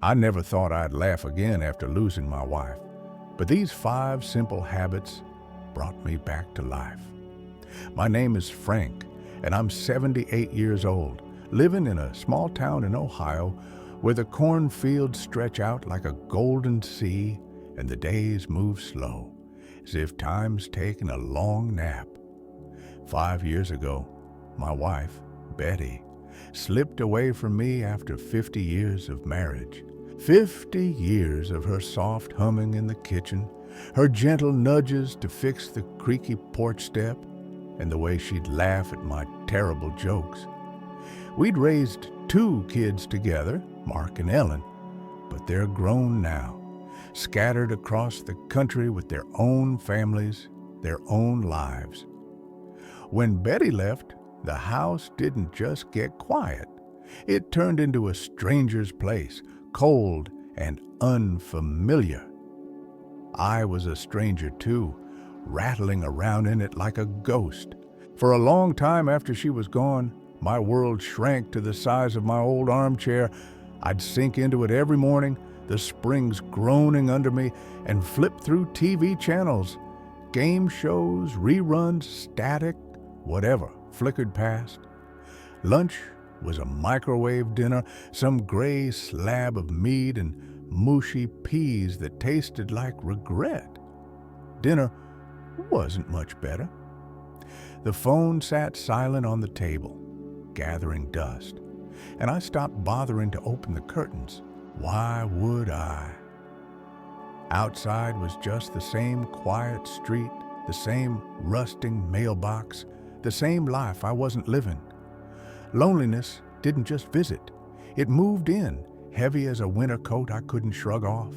I never thought I'd laugh again after losing my wife, but these 5 simple habits brought me back to life. My name is Frank, and I'm 78 years old, living in a small town in Ohio where the cornfields stretch out like a golden sea and the days move slow, as if time's taken a long nap. 5 years ago, my wife, Betty, slipped away from me after 50 years of marriage. 50 years of her soft humming in the kitchen, her gentle nudges to fix the creaky porch step, and the way she'd laugh at my terrible jokes. We'd raised 2 kids together, Mark and Ellen, but they're grown now, scattered across the country with their own families, their own lives. When Betty left, the house didn't just get quiet. It turned into a stranger's place, cold and unfamiliar. I was a stranger too, rattling around in it like a ghost. For a long time after she was gone, my world shrank to the size of my old armchair. I'd sink into it every morning, the springs groaning under me, and flip through TV channels. Game shows, reruns, static, whatever flickered past. Lunch was a microwave dinner, some gray slab of meat and mushy peas that tasted like regret. Dinner wasn't much better. The phone sat silent on the table, gathering dust, and I stopped bothering to open the curtains. Why would I? Outside was just the same quiet street, the same rusting mailbox, the same life I wasn't living. Loneliness didn't just visit. It moved in, heavy as a winter coat I couldn't shrug off.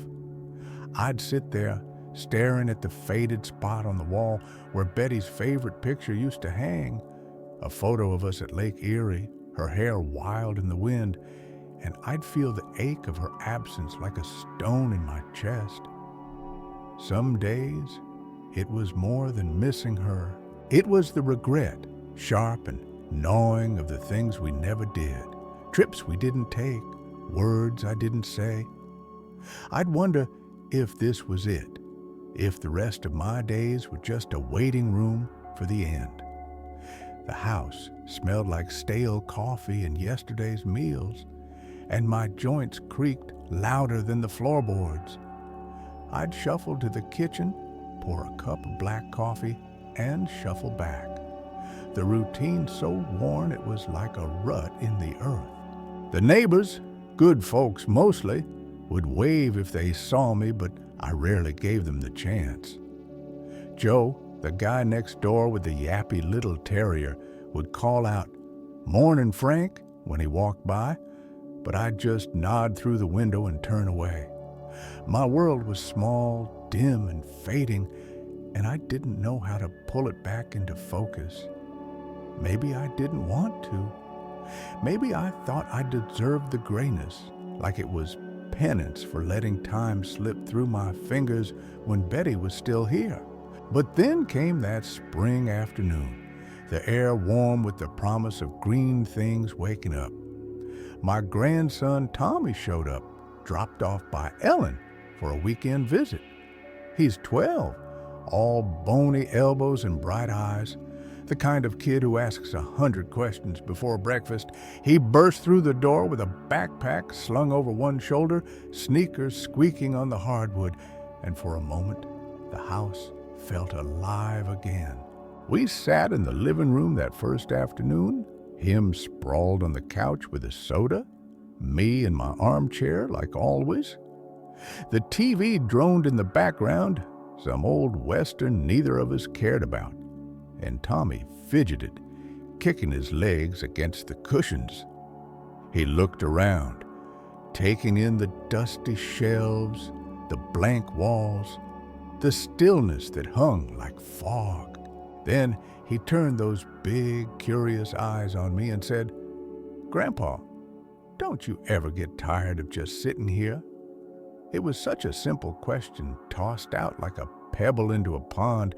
I'd sit there, staring at the faded spot on the wall where Betty's favorite picture used to hang, a photo of us at Lake Erie, her hair wild in the wind, and I'd feel the ache of her absence like a stone in my chest. Some days, it was more than missing her. It was the regret, sharp and gnawing, of the things we never did, trips we didn't take, words I didn't say. I'd wonder if this was it, if the rest of my days were just a waiting room for the end. The house smelled like stale coffee and yesterday's meals, and my joints creaked louder than the floorboards. I'd shuffle to the kitchen, pour a cup of black coffee, and shuffle back. The routine so worn it was like a rut in the earth. The neighbors, good folks mostly, would wave if they saw me, but I rarely gave them the chance. Joe, the guy next door with the yappy little terrier, would call out, "Morning, Frank," when he walked by, but I'd just nod through the window and turn away. My world was small, dim, and fading, and I didn't know how to pull it back into focus. Maybe I didn't want to. Maybe I thought I deserved the grayness, like it was penance for letting time slip through my fingers when Betty was still here. But then came that spring afternoon, the air warm with the promise of green things waking up. My grandson Tommy showed up, dropped off by Ellen for a weekend visit. He's 12, all bony elbows and bright eyes, the kind of kid who asks 100 questions before breakfast. He burst through the door with a backpack slung over one shoulder, sneakers squeaking on the hardwood, and for a moment, the house felt alive again. We sat in the living room that first afternoon, him sprawled on the couch with a soda, me in my armchair like always. The TV droned in the background, some old western neither of us cared about, and Tommy fidgeted, kicking his legs against the cushions. He looked around, taking in the dusty shelves, the blank walls, the stillness that hung like fog. Then he turned those big, curious eyes on me and said, "Grandpa, don't you ever get tired of just sitting here?" It was such a simple question, tossed out like a pebble into a pond,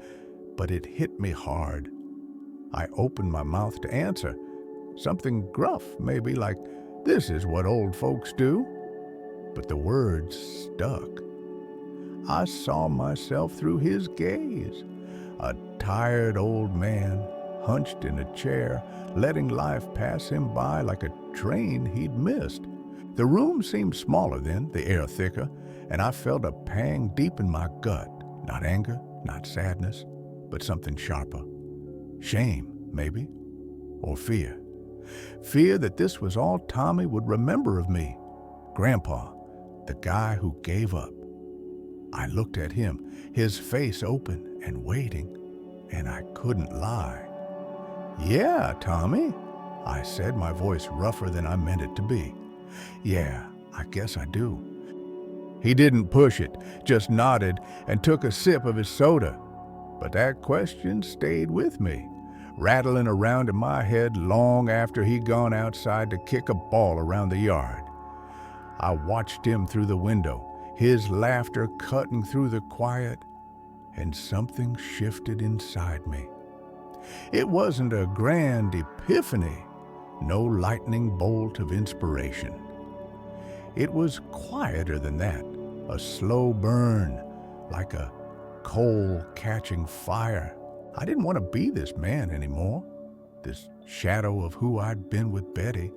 but it hit me hard. I opened my mouth to answer, something gruff, maybe, like, "This is what old folks do." but the words stuck. I saw myself through his gaze, a tired old man, hunched in a chair, letting life pass him by like a train he'd missed. The room seemed smaller then, the air thicker, and I felt a pang deep in my gut. Not anger, not sadness, but something sharper. Shame, maybe, or fear. Fear that this was all Tommy would remember of me. Grandpa, the guy who gave up. I looked at him, his face open and waiting, and I couldn't lie. "Yeah, Tommy," I said, my voice rougher than I meant it to be. "Yeah, I guess I do." He didn't push it, just nodded and took a sip of his soda. But that question stayed with me, rattling around in my head long after he'd gone outside to kick a ball around the yard. I watched him through the window, his laughter cutting through the quiet, and something shifted inside me. It wasn't a grand epiphany, no lightning bolt of inspiration. It was quieter than that, a slow burn, like a coal catching fire. I didn't want to be this man anymore, this shadow of who I'd been with Betty,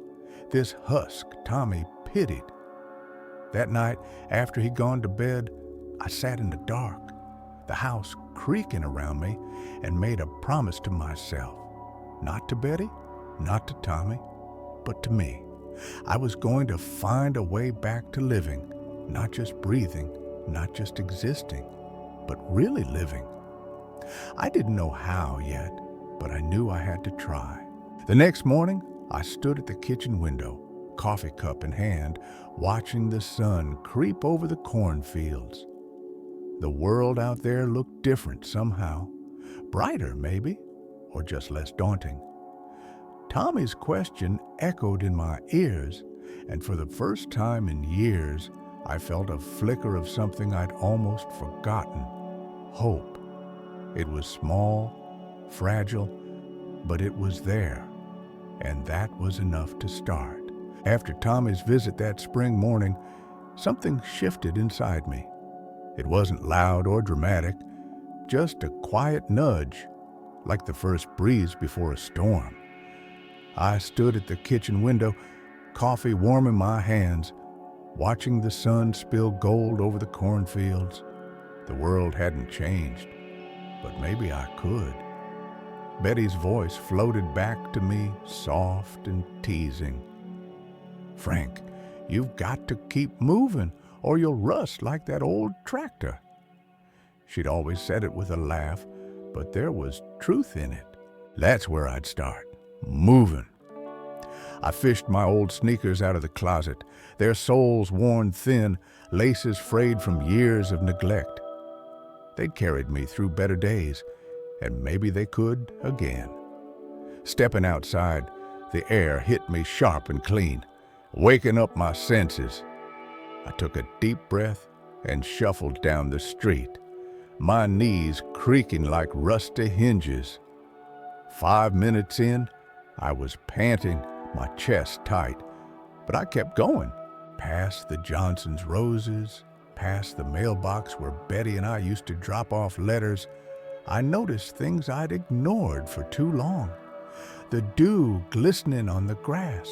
this husk Tommy pitied. That night, after he'd gone to bed, I sat in the dark, the house creaking around me, and made a promise to myself. Not to Betty, not to Tommy, but to me. I was going to find a way back to living, not just breathing, not just existing, but really living. I didn't know how yet, but I knew I had to try. The next morning, I stood at the kitchen window, coffee cup in hand, watching the sun creep over the cornfields. The world out there looked different somehow, brighter maybe, or just less daunting. Tommy's question echoed in my ears, and for the first time in years, I felt a flicker of something I'd almost forgotten: hope. It was small, fragile, but it was there, and that was enough to start. After Tommy's visit that spring morning, something shifted inside me. It wasn't loud or dramatic, just a quiet nudge, like the first breeze before a storm. I stood at the kitchen window, coffee warm in my hands, watching the sun spill gold over the cornfields. The world hadn't changed, but maybe I could. Betty's voice floated back to me, soft and teasing. "Frank, you've got to keep moving, or you'll rust like that old tractor." She'd always said it with a laugh, but there was truth in it. That's where I'd start, moving. I fished my old sneakers out of the closet, their soles worn thin, laces frayed from years of neglect. They'd carried me through better days, and maybe they could again. Stepping outside, the air hit me sharp and clean, waking up my senses. I took a deep breath and shuffled down the street, my knees creaking like rusty hinges. 5 minutes in, I was panting, my chest tight, but I kept going, past the Johnson's roses, past the mailbox where Betty and I used to drop off letters. I noticed things I'd ignored for too long. The dew glistening on the grass,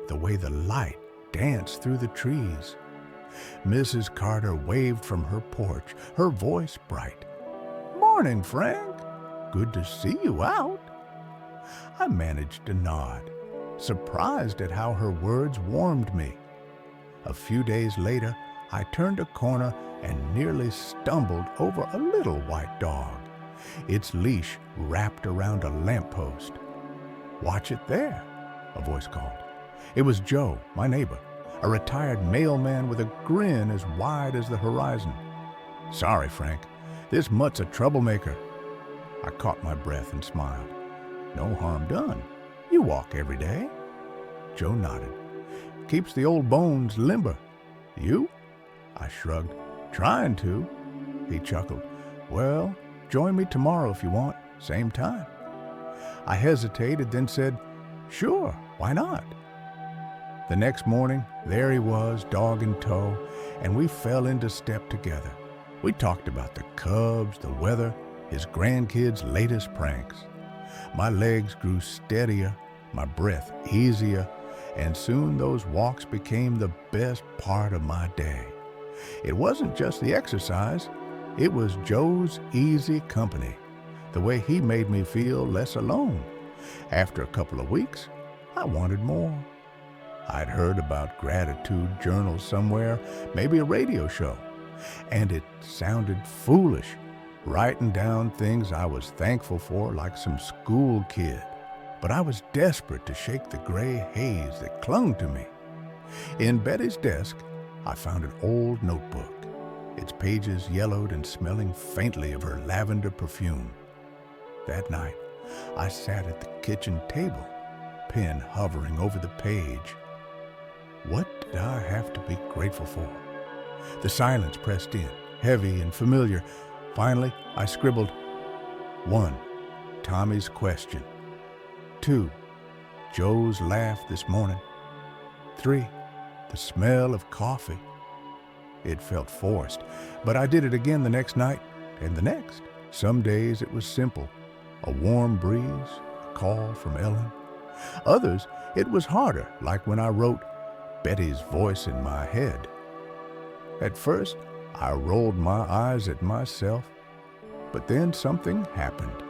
the way the light danced through the trees. Mrs. Carter waved from her porch, her voice bright. "Morning, Frank. Good to see you out." I managed to nod, surprised at how her words warmed me. A few days later, I turned a corner and nearly stumbled over a little white dog, its leash wrapped around a lamppost. "Watch it there," a voice called. It was Joe, my neighbor, a retired mailman with a grin as wide as the horizon. "Sorry, Frank, this mutt's a troublemaker." I caught my breath and smiled. "No harm done. You walk every day." Joe nodded. "Keeps the old bones limber." "You?" I shrugged. "Trying to." He chuckled. "Well, join me tomorrow if you want, same time." I hesitated, then said, "Sure, why not?" The next morning, there he was, dog in tow, and we fell into step together. We talked about the cubs, the weather, his grandkids' latest pranks. My legs grew steadier, my breath easier, and soon those walks became the best part of my day. It wasn't just the exercise, it was Joe's easy company, the way he made me feel less alone. After a couple of weeks, I wanted more. I'd heard about gratitude journals somewhere, maybe a radio show, and it sounded foolish, writing down things I was thankful for like some school kid. But I was desperate to shake the gray haze that clung to me. In Betty's desk, I found an old notebook, its pages yellowed and smelling faintly of her lavender perfume. That night, I sat at the kitchen table, pen hovering over the page. What did I have to be grateful for? The silence pressed in, heavy and familiar. Finally, I scribbled, 1. Tommy's question. 2. Joe's laugh this morning. 3. The smell of coffee. It felt forced, but I did it again the next night and the next. Some days it was simple, a warm breeze, a call from Ellen. Others, it was harder, like when I wrote Betty's voice in my head. At first, I rolled my eyes at myself, but then something happened.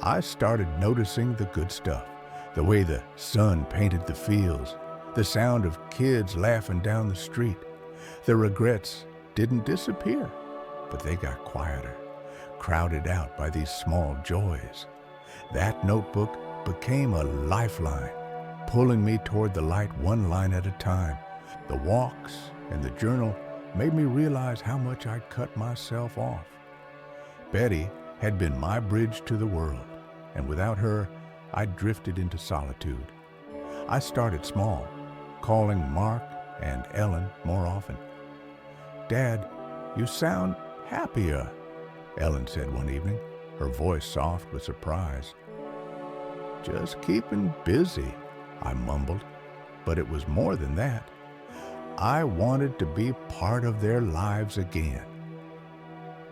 I started noticing the good stuff, the way the sun painted the fields, the sound of kids laughing down the street. The regrets didn't disappear, but they got quieter, crowded out by these small joys. That notebook became a lifeline, pulling me toward the light one line at a time. The walks and the journal made me realize how much I'd cut myself off. Betty had been my bridge to the world, and without her, I drifted into solitude. I started small, calling Mark and Ellen more often. "Dad, you sound happier," Ellen said one evening, her voice soft with surprise. "Just keeping busy," I mumbled, but it was more than that. I wanted to be part of their lives again.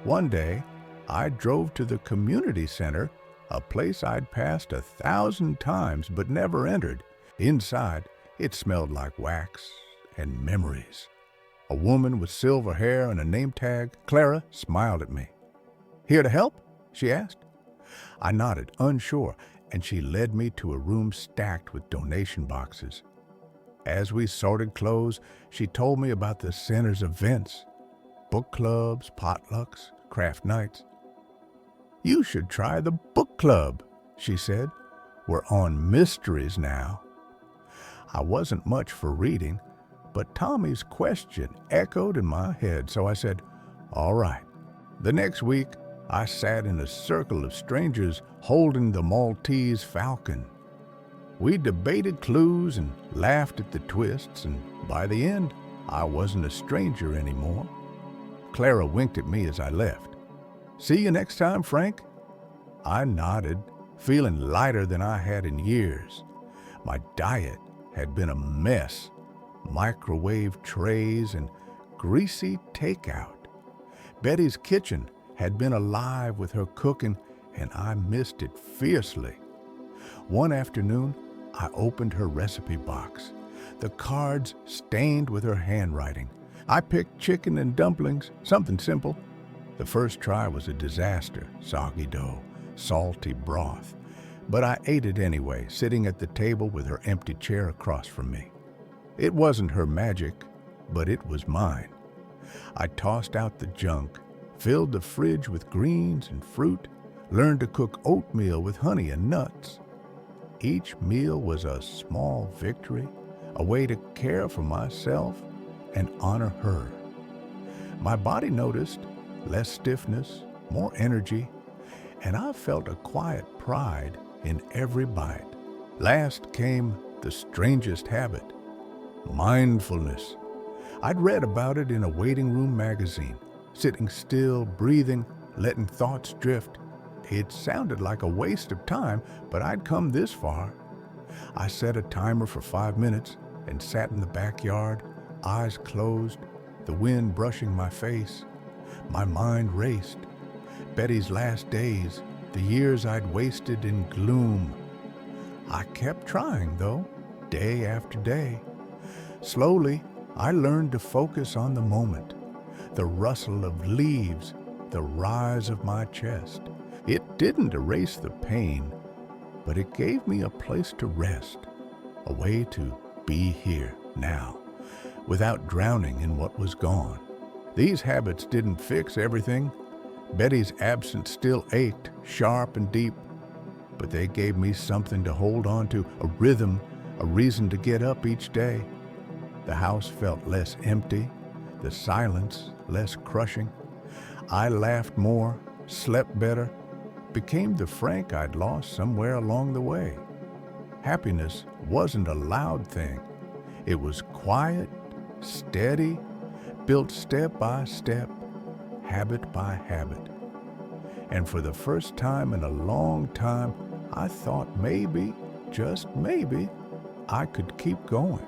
One day, I drove to the community center, a place I'd passed 1,000 times but never entered. Inside, it smelled like wax and memories. A woman with silver hair and a name tag, Clara, smiled at me. "Here to help?" she asked. I nodded, unsure, and she led me to a room stacked with donation boxes. As we sorted clothes, she told me about the center's events, book clubs, potlucks, craft nights. "You should try the book club," she said. "We're on mysteries now." I wasn't much for reading, but Tommy's question echoed in my head, so I said, "All right." The next week, I sat in a circle of strangers holding the Maltese Falcon. We debated clues and laughed at the twists, and by the end, I wasn't a stranger anymore. Clara winked at me as I left. "See you next time, Frank?" I nodded, feeling lighter than I had in years. My diet had been a mess, microwave trays and greasy takeout. Betty's kitchen had been alive with her cooking, and I missed it fiercely. One afternoon, I opened her recipe box, the cards stained with her handwriting. I picked chicken and dumplings, something simple. The first try was a disaster, soggy dough, salty broth. But I ate it anyway, sitting at the table with her empty chair across from me. It wasn't her magic, but it was mine. I tossed out the junk, filled the fridge with greens and fruit, learned to cook oatmeal with honey and nuts. Each meal was a small victory, a way to care for myself and honor her. My body noticed less stiffness, more energy, and I felt a quiet pride in every bite. Last came the strangest habit, mindfulness. I'd read about it in a waiting room magazine, sitting still, breathing, letting thoughts drift. It sounded like a waste of time, but I'd come this far. I set a timer for 5 minutes, and sat in the backyard, eyes closed, the wind brushing my face. My mind raced. Betty's last days, the years I'd wasted in gloom. I kept trying, though, day after day. Slowly, I learned to focus on the moment, the rustle of leaves, the rise of my chest. It didn't erase the pain, but it gave me a place to rest, a way to be here now, without drowning in what was gone. These habits didn't fix everything. Betty's absence still ached, sharp and deep, but they gave me something to hold on to, a rhythm, a reason to get up each day. The house felt less empty, the silence less crushing. I laughed more, slept better, became the Frank I'd lost somewhere along the way. Happiness wasn't a loud thing. It was quiet, steady, built step by step, habit by habit. And for the first time in a long time, I thought maybe, just maybe, I could keep going.